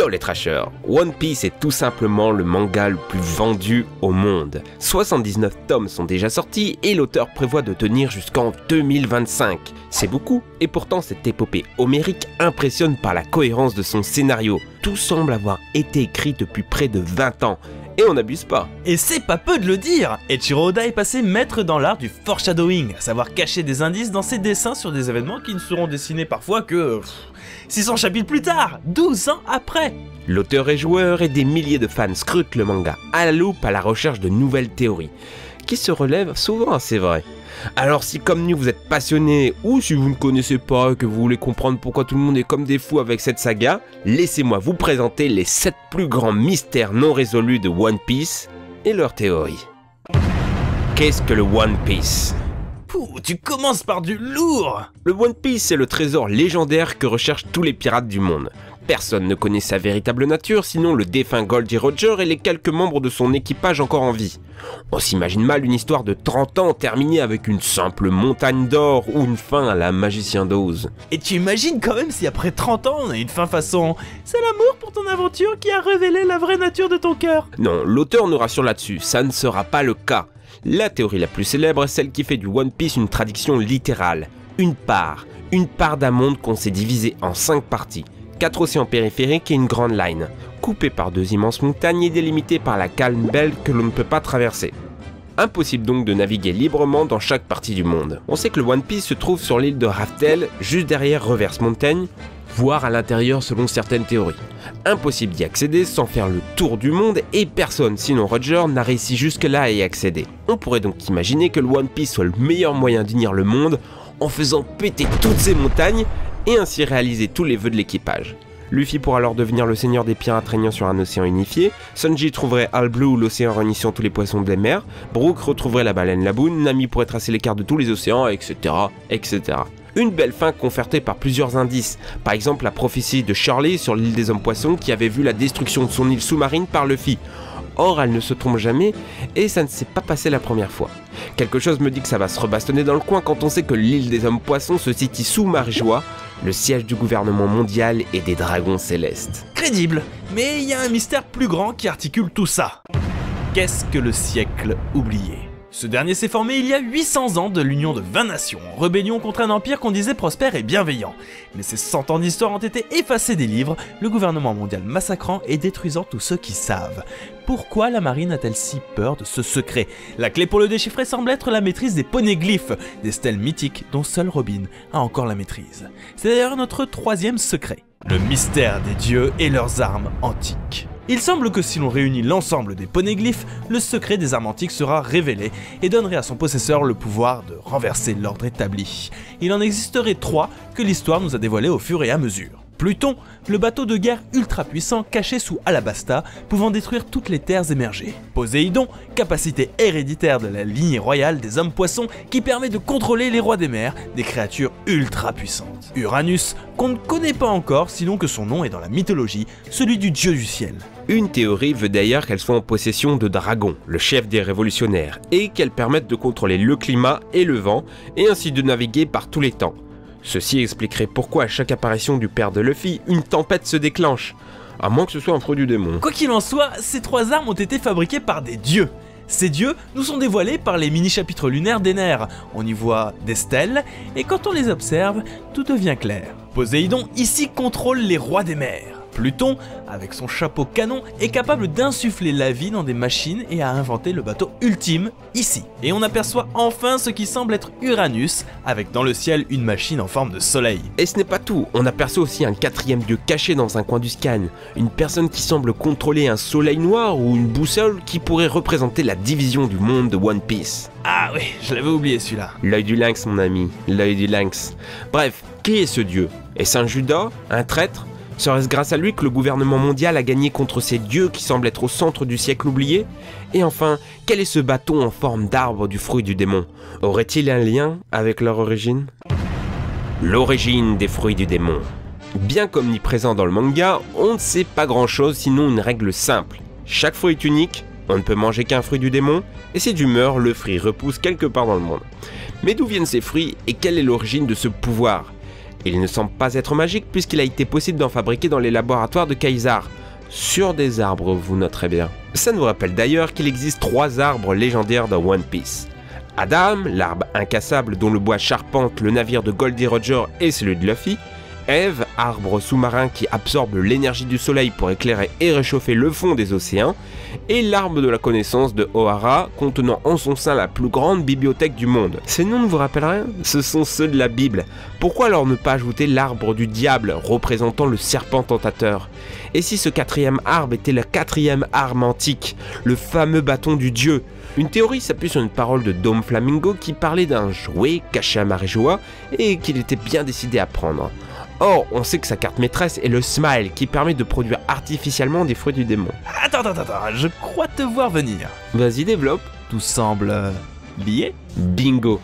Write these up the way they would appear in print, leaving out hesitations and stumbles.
Yo les trashers, One Piece est tout simplement le manga le plus vendu au monde. 79 tomes sont déjà sortis et l'auteur prévoit de tenir jusqu'en 2025. C'est beaucoup, et pourtant cette épopée homérique impressionne par la cohérence de son scénario. Tout semble avoir été écrit depuis près de 20 ans. Et on n'abuse pas. Et c'est pas peu de le dire. Eiichiro Oda est passé maître dans l'art du foreshadowing, à savoir cacher des indices dans ses dessins sur des événements qui ne seront dessinés parfois que 600 chapitres plus tard, 12 ans après. L'auteur est joueur et des milliers de fans scrutent le manga à la loupe à la recherche de nouvelles théories, qui se relèvent souvent, c'est vrai. Alors si comme nous vous êtes passionné ou si vous ne connaissez pas et que vous voulez comprendre pourquoi tout le monde est comme des fous avec cette saga, laissez-moi vous présenter les 7 plus grands mystères non résolus de One Piece et leurs théories. Qu'est-ce que le One Piece ? Pouh, tu commences par du lourd. Le One Piece est le trésor légendaire que recherchent tous les pirates du monde. Personne ne connaît sa véritable nature, sinon le défunt Goldie Roger et les quelques membres de son équipage encore en vie. On s'imagine mal une histoire de 30 ans terminée avec une simple montagne d'or ou une fin à la Magicien d'Oz. Et tu imagines quand même si après 30 ans on a une fin façon « C'est l'amour pour ton aventure qui a révélé la vraie nature de ton cœur ». Non, l'auteur nous rassure là-dessus, ça ne sera pas le cas. La théorie la plus célèbre est celle qui fait du One Piece une traduction littérale. Une part d'un monde qu'on s'est divisé en 5 parties. 4 océans périphériques et une grande line, coupée par 2 immenses montagnes et délimitée par la calme belle que l'on ne peut pas traverser. Impossible donc de naviguer librement dans chaque partie du monde. On sait que le One Piece se trouve sur l'île de Raftel, juste derrière Reverse Mountain, voire à l'intérieur selon certaines théories. Impossible d'y accéder sans faire le tour du monde et personne, sinon Roger, n'a réussi jusque-là à y accéder. On pourrait donc imaginer que le One Piece soit le meilleur moyen d'unir le monde en faisant péter toutes ces montagnes et ainsi réaliser tous les vœux de l'équipage. Luffy pourra alors devenir le seigneur des pirates régnant sur un océan unifié, Sanji trouverait All Blue, l'océan réunissant tous les poissons des mers, Brook retrouverait la baleine Laboon, Nami pourrait tracer les cartes de tous les océans, etc. etc. Une belle fin confortée par plusieurs indices, par exemple la prophétie de Shirley sur l'île des hommes poissons qui avait vu la destruction de son île sous-marine par Luffy. Or, elle ne se trompe jamais, et ça ne s'est pas passé la première fois. Quelque chose me dit que ça va se rebastonner dans le coin quand on sait que l'île des hommes poissons se situe sous Marijois, le siège du gouvernement mondial et des dragons célestes. Crédible, mais il y a un mystère plus grand qui articule tout ça. Qu'est-ce que le siècle oublié ? Ce dernier s'est formé il y a 800 ans de l'union de 20 nations, en rébellion contre un empire qu'on disait prospère et bienveillant. Mais ces 100 ans d'histoire ont été effacés des livres, le gouvernement mondial massacrant et détruisant tous ceux qui savent. Pourquoi la marine a-t-elle si peur de ce secret? La clé pour le déchiffrer semble être la maîtrise des poneglyphes, des stèles mythiques dont seul Robin a encore la maîtrise. C'est d'ailleurs notre 3e secret, le mystère des dieux et leurs armes antiques. Il semble que si l'on réunit l'ensemble des poneglyphes, le secret des armes antiques sera révélé et donnerait à son possesseur le pouvoir de renverser l'ordre établi. Il en existerait 3 que l'histoire nous a dévoilés au fur et à mesure. Pluton, le bateau de guerre ultra puissant caché sous Alabasta, pouvant détruire toutes les terres émergées. Poséidon, capacité héréditaire de la lignée royale des hommes poissons qui permet de contrôler les rois des mers, des créatures ultra puissantes. Uranus, qu'on ne connaît pas encore sinon que son nom est dans la mythologie, celui du dieu du ciel. Une théorie veut d'ailleurs qu'elle soit en possession de Dragon, le chef des révolutionnaires, et qu'elle permette de contrôler le climat et le vent, et ainsi de naviguer par tous les temps. Ceci expliquerait pourquoi à chaque apparition du père de Luffy, une tempête se déclenche, à moins que ce soit un fruit du démon. Quoi qu'il en soit, ces 3 armes ont été fabriquées par des dieux. Ces dieux nous sont dévoilés par les mini-chapitres lunaires d'Ener. On y voit des stèles, et quand on les observe, tout devient clair. Poséidon ici contrôle les rois des mers. Pluton, avec son chapeau canon, est capable d'insuffler la vie dans des machines et a inventé le bateau ultime, ici. Et on aperçoit enfin ce qui semble être Uranus, avec dans le ciel une machine en forme de soleil. Et ce n'est pas tout, on aperçoit aussi un 4e dieu caché dans un coin du scan, une personne qui semble contrôler un soleil noir ou une boussole qui pourrait représenter la division du monde de One Piece. Ah oui, je l'avais oublié celui-là. L'œil du lynx mon ami, l'œil du lynx. Bref, qui est ce dieu? Est-ce un Judas? Un traître? Serait-ce grâce à lui que le gouvernement mondial a gagné contre ces dieux qui semblent être au centre du siècle oublié? Et enfin, quel est ce bâton en forme d'arbre du fruit du démon? Aurait-il un lien avec leur origine? L'origine des fruits du démon. Bien qu'omniprésent dans le manga, on ne sait pas grand-chose sinon une règle simple. Chaque fruit est unique, on ne peut manger qu'un fruit du démon, et si tu meurs, le fruit repousse quelque part dans le monde. Mais d'où viennent ces fruits et quelle est l'origine de ce pouvoir? Il ne semble pas être magique puisqu'il a été possible d'en fabriquer dans les laboratoires de Kaisar. Sur des arbres, vous noterez bien. Ça nous rappelle d'ailleurs qu'il existe 3 arbres légendaires dans One Piece. Adam, l'arbre incassable dont le bois charpente le navire de Goldie Roger et celui de Luffy. Eve, arbre sous-marin qui absorbe l'énergie du soleil pour éclairer et réchauffer le fond des océans. Et l'arbre de la connaissance de Ohara, contenant en son sein la plus grande bibliothèque du monde. Ces noms ne vous rappellent rien? Ce sont ceux de la Bible. Pourquoi alors ne pas ajouter l'arbre du diable, représentant le serpent tentateur? Et si ce 4e arbre était la 4e arme antique, le fameux bâton du dieu? Une théorie s'appuie sur une parole de Dom Flamingo qui parlait d'un jouet caché à Marijoa et qu'il était bien décidé à prendre. Or, on sait que sa carte maîtresse est le Smile qui permet de produire artificiellement des fruits du démon. Attends, je crois te voir venir. Vas-y, développe. Tout semble... billet? Bingo.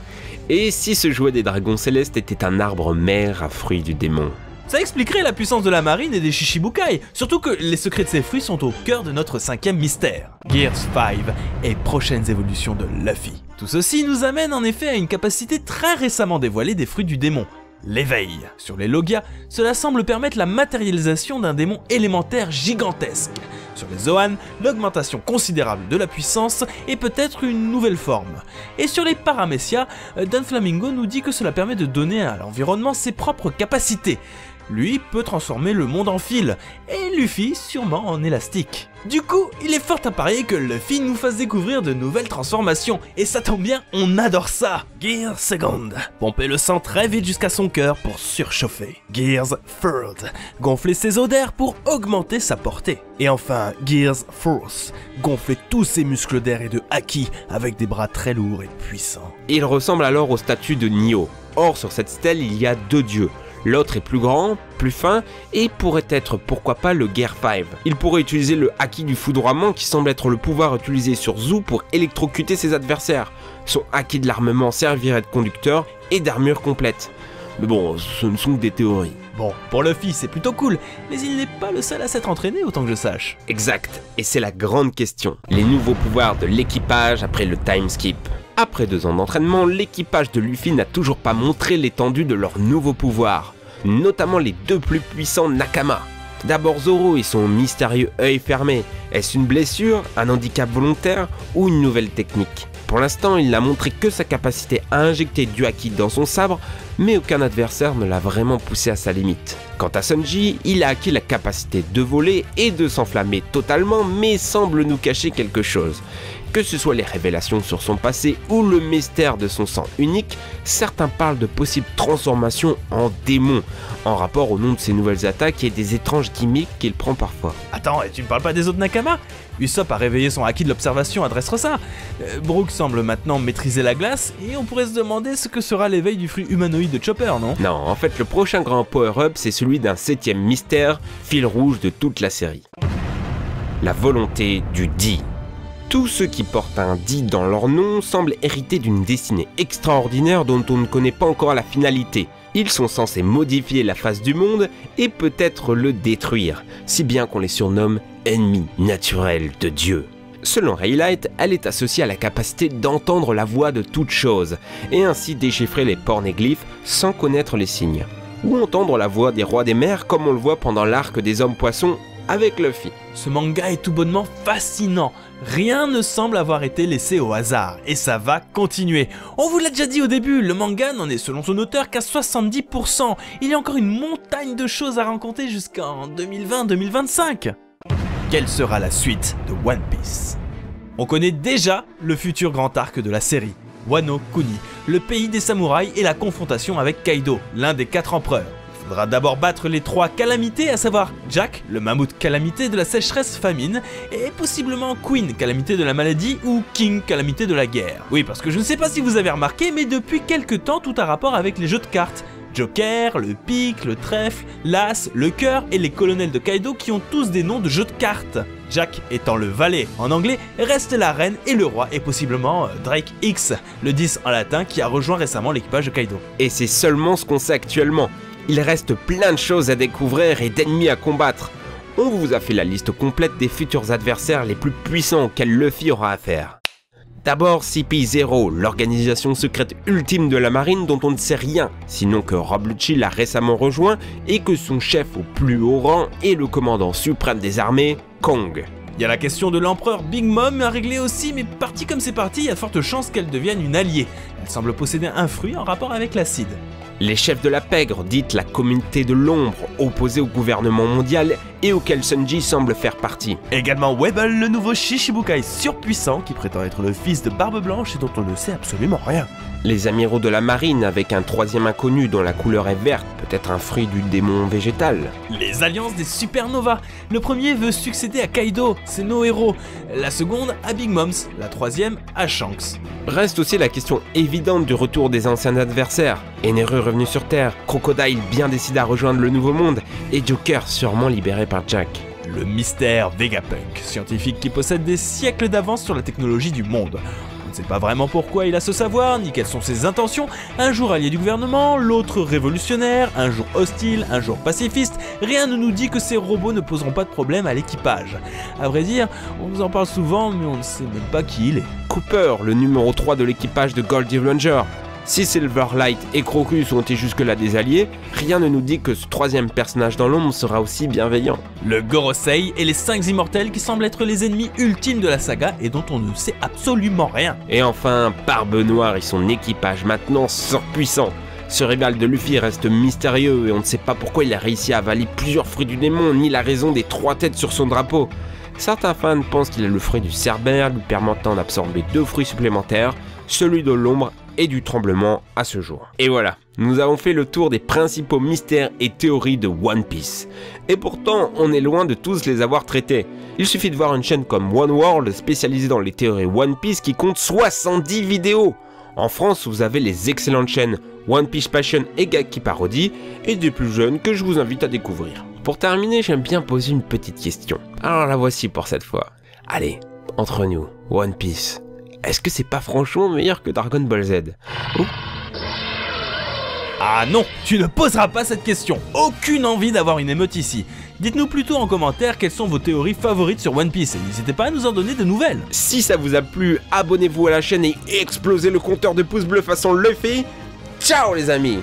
Et si ce jouet des dragons célestes était un arbre mère à fruits du démon? Ça expliquerait la puissance de la marine et des Shichibukai, surtout que les secrets de ces fruits sont au cœur de notre 5e mystère, Gears 5 et prochaines évolutions de Luffy. Tout ceci nous amène en effet à une capacité très récemment dévoilée des fruits du démon, l'éveil. Sur les Logia, cela semble permettre la matérialisation d'un démon élémentaire gigantesque. Sur les Zoan, l'augmentation considérable de la puissance et peut-être une nouvelle forme. Et sur les Paramecia, Don Flamingo nous dit que cela permet de donner à l'environnement ses propres capacités. Lui peut transformer le monde en fil, et Luffy sûrement en élastique. Du coup, il est fort à parier que Luffy nous fasse découvrir de nouvelles transformations, et ça tombe bien, on adore ça. Gears Second, pomper le sang très vite jusqu'à son cœur pour surchauffer. Gears Third, gonfler ses os d'air pour augmenter sa portée. Et enfin, Gears Fourth, gonfler tous ses muscles d'air et de haki avec des bras très lourds et puissants. Il ressemble alors au statut de Nioh. Or, sur cette stèle, il y a 2 dieux. L'autre est plus grand, plus fin, et pourrait être pourquoi pas le Gear 5. Il pourrait utiliser le haki du foudroiement qui semble être le pouvoir utilisé sur Zou pour électrocuter ses adversaires. Son haki de l'armement servirait de conducteur et d'armure complète. Mais bon, ce ne sont que des théories. Bon, pour Luffy c'est plutôt cool, mais il n'est pas le seul à s'être entraîné autant que je sache. Exact, et c'est la grande question. Les nouveaux pouvoirs de l'équipage après le time skip. Après 2 ans d'entraînement, l'équipage de Luffy n'a toujours pas montré l'étendue de leurs nouveaux pouvoirs, notamment les 2 plus puissants Nakama. D'abord Zoro et son mystérieux œil fermé. Est-ce une blessure, un handicap volontaire ou une nouvelle technique? Pour l'instant, il n'a montré que sa capacité à injecter du haki dans son sabre, mais aucun adversaire ne l'a vraiment poussé à sa limite. Quant à Sanji, il a acquis la capacité de voler et de s'enflammer totalement, mais semble nous cacher quelque chose. Que ce soit les révélations sur son passé ou le mystère de son sang unique, certains parlent de possibles transformations en démon, en rapport au nom de ses nouvelles attaques et des étranges gimmicks qu'il prend parfois. Attends, et tu ne parles pas des autres Nakama? Usopp a réveillé son haki de l'observation à Dressrosa. Brook semble maintenant maîtriser la glace, et on pourrait se demander ce que sera l'éveil du fruit humanoïde de Chopper, non? Non, en fait le prochain grand power-up c'est celui d'un 7e mystère, fil rouge de toute la série. La volonté du Di. Tous ceux qui portent un Di dans leur nom semblent hériter d'une destinée extraordinaire dont on ne connaît pas encore la finalité. Ils sont censés modifier la face du monde et peut-être le détruire, si bien qu'on les surnomme ennemis naturels de Dieu. Selon Raylight, elle est associée à la capacité d'entendre la voix de toute chose, et ainsi déchiffrer les pornéglyphes sans connaître les signes. Ou entendre la voix des rois des mers comme on le voit pendant l'arc des hommes poissons avec Luffy. Ce manga est tout bonnement fascinant. Rien ne semble avoir été laissé au hasard, et ça va continuer. On vous l'a déjà dit au début, le manga n'en est selon son auteur qu'à 70%. Il y a encore une montagne de choses à raconter jusqu'en 2020-2025. Quelle sera la suite de One Piece? On connaît déjà le futur grand arc de la série, Wano Kuni, le pays des samouraïs et la confrontation avec Kaido, l'un des 4 empereurs. Il faudra d'abord battre les 3 calamités, à savoir Jack, le mammouth calamité de la sécheresse-famine, et possiblement Queen, calamité de la maladie, ou King, calamité de la guerre. Oui, parce que je ne sais pas si vous avez remarqué, mais depuis quelques temps, tout a rapport avec les jeux de cartes. Joker, le pic, le trèfle, l'as, le cœur et les colonels de Kaido qui ont tous des noms de jeux de cartes. Jack étant le valet en anglais, reste la reine et le roi est possiblement Drake X, le 10 en latin qui a rejoint récemment l'équipage de Kaido. Et c'est seulement ce qu'on sait actuellement. Il reste plein de choses à découvrir et d'ennemis à combattre. On vous a fait la liste complète des futurs adversaires les plus puissants auxquels Luffy aura affaire. D'abord CP0, l'organisation secrète ultime de la marine dont on ne sait rien, sinon que Rob Lucci l'a récemment rejoint et que son chef au plus haut rang est le commandant suprême des armées, Kong. Il y a la question de l'empereur Big Mom à régler aussi, mais parti comme c'est parti, il y a de fortes chances qu'elle devienne une alliée. Elle semble posséder un fruit en rapport avec l'acide. Les chefs de la pègre, dite la communauté de l'ombre, opposée au gouvernement mondial et auquel Sunji semble faire partie. Également Webble, le nouveau Shichibukai surpuissant qui prétend être le fils de Barbe Blanche et dont on ne sait absolument rien. Les amiraux de la marine avec un troisième inconnu dont la couleur est verte, peut-être un fruit du démon végétal. Les alliances des supernovas. Le premier veut succéder à Kaido, c'est nos héros. La seconde à Big Moms, la troisième à Shanks. Reste aussi la question évidente du retour des anciens adversaires. Eneru revenu sur Terre, Crocodile bien décidé à rejoindre le Nouveau Monde, et Joker sûrement libéré par Jack. Le mystère Vegapunk, scientifique qui possède des siècles d'avance sur la technologie du monde. On ne sait pas vraiment pourquoi il a ce savoir, ni quelles sont ses intentions, un jour allié du gouvernement, l'autre révolutionnaire, un jour hostile, un jour pacifiste, rien ne nous dit que ces robots ne poseront pas de problème à l'équipage. À vrai dire, on nous en parle souvent, mais on ne sait même pas qui il est. Cooper, le numéro 3 de l'équipage de Goldie Ranger. Si Silverlight et Crocus ont été jusque-là des alliés, rien ne nous dit que ce troisième personnage dans l'ombre sera aussi bienveillant. Le Gorosei et les 5 immortels qui semblent être les ennemis ultimes de la saga et dont on ne sait absolument rien. Et enfin, Barbe Noire et son équipage maintenant surpuissant. Ce rival de Luffy reste mystérieux et on ne sait pas pourquoi il a réussi à avaler plusieurs fruits du démon, ni la raison des 3 têtes sur son drapeau. Certains fans pensent qu'il est le fruit du Cerbère, lui permettant d'absorber 2 fruits supplémentaires, celui de l'ombre et du tremblement à ce jour. Et voilà, nous avons fait le tour des principaux mystères et théories de One Piece. Et pourtant, on est loin de tous les avoir traités. Il suffit de voir une chaîne comme One World spécialisée dans les théories One Piece qui compte 70 vidéos. En France, vous avez les excellentes chaînes One Piece Passion et Gaki Parody, et des plus jeunes que je vous invite à découvrir. Pour terminer, j'aime bien poser une petite question. Alors la voici pour cette fois. Allez, entre nous, One Piece. Est-ce que c'est pas franchement meilleur que Dragon Ball Z? Oh. Ah non, tu ne poseras pas cette question. Aucune envie d'avoir une émeute ici. Dites-nous plutôt en commentaire quelles sont vos théories favorites sur One Piece et n'hésitez pas à nous en donner de nouvelles. Si ça vous a plu, abonnez-vous à la chaîne et explosez le compteur de pouces bleus façon Luffy. Ciao les amis!